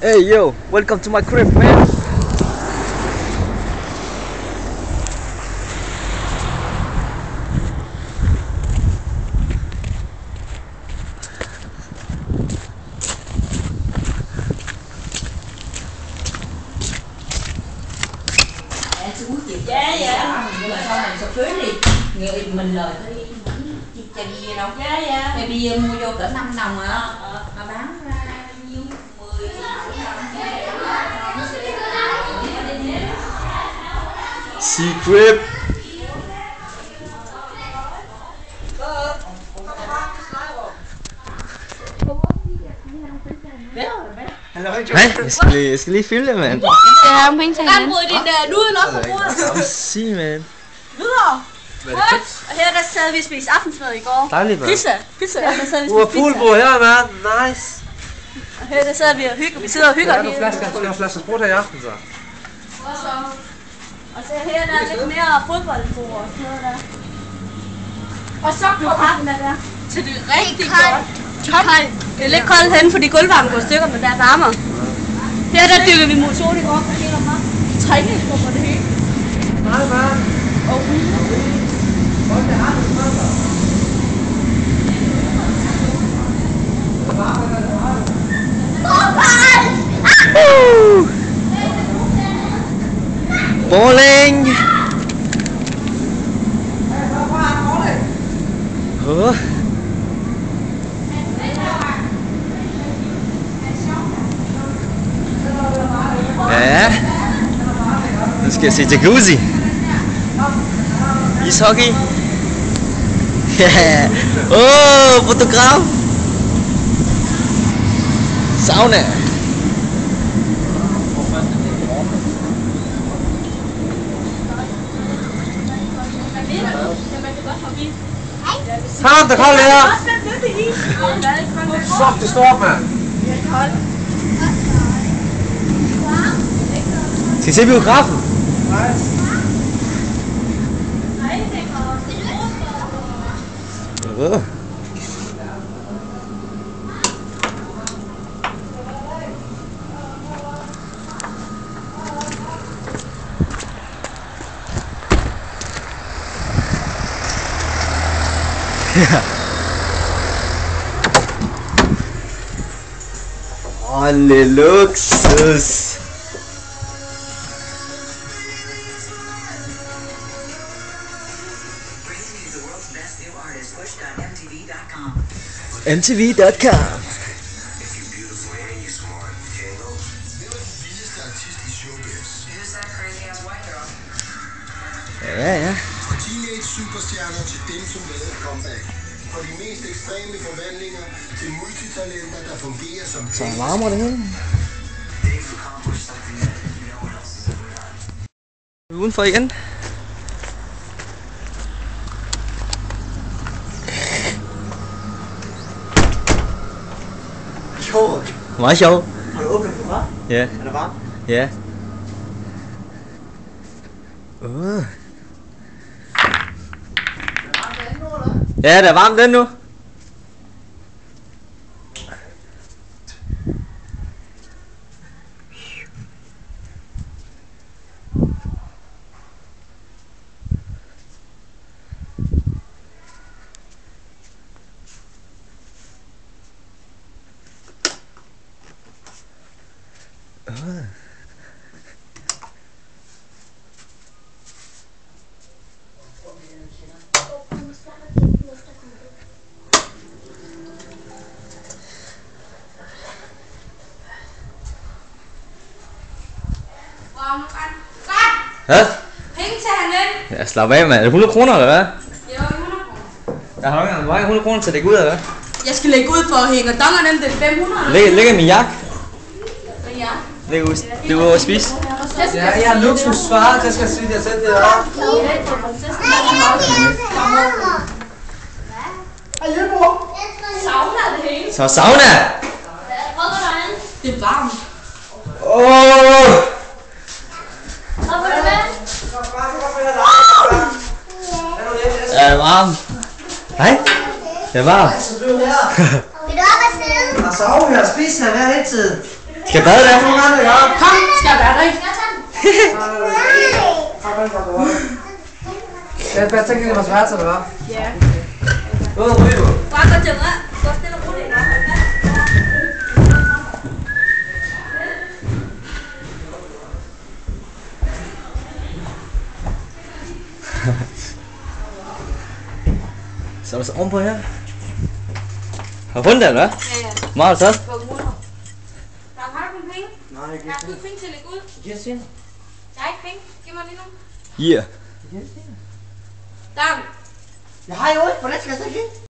Hey yo, welcome to my crib, man. Ja. Nhưng mà sau này selvfølgelig người mình lời tới chai bia đâu. Chai bia mua vô cỡ 5 đồng mà bán ra nhiêu 10 Secret. Hej, jeg skal lige filme det, mand. Ja, om penge til Han brød din nude op på bordet. Sig, man. Videre. Og her der sad vi og spiste aftensmad i går. Dejligt, mand. Pizza. Der sad vi og spiste pizza. Poolbord her, mand. Nice. Og her der sad vi og hygger. Vi sidder og hygger Skal du have flasker sprut her i aften, så? Og så her der er lidt mere fodboldbord og sådan noget der. Og så kommer den der. Så det er rigtig godt. Det er lidt koldt hen, fordi gulvvarmen går i stykker, men der er varmere. Her der dykker vi mod sol i går. Og her der træningsrum og det hele. Nej, mand. Og Bowling. Ja. Nu skal jeg se jacuzzi. Ishockey. Ja. Fotograf. Sauna. Kom, der kommer her. Fuck, det står op, mand. Skal I se biografen? Ja. Olha, luxus. MTV.com. Ja. Teenage superstjerner til dem, som lavede et comeback. Fra de mest ekstreme forvandlinger til multitalenter, der fungerer som Så varmer det hele. Udenfor igen. Sjovt. Meget sjovt. Har du åbnet den, hva'? Ja. Er det varmt? Ja. Ja, det er varmt den nu. Hvad? penge til han Ja, slap af, mand. Er det 100 kroner, eller hvad? Ja, 100 kroner. Jeg har ikke engang 100 kroner til at lægge ud, eller hvad? Jeg skal lægge ud for at hænge dongerne, det er 500. Læg min jakke. Ja. Læg ud. Det var at spise. Ja, jeg har luksusvarer, det skal sige, jeg selv det er. Sauna det hele. Så sauna. Det er varmt. Er det varmt? Nej? Det er varmt. Vil du op og sidde? Og sove her, spis her hver hele tiden. Vil du Skal jeg bade der? Kom, skal jeg være der? Jeg tænker, det var svært, så det var. Ja. Hvad ryger du? Bare gå til mig. Gå stille og roligt. Så er der så ovenpå her. Har du fundet den, hva'? Ja, ja. Hvor har du så? På mutter. Har du penge? Nej, jeg Jeg har penge til at lægge ud. giver sin. Jeg har ikke penge. Giv mig lige nu. Yeah. Dan. Jeg har jo ikke, hvordan skal jeg så give?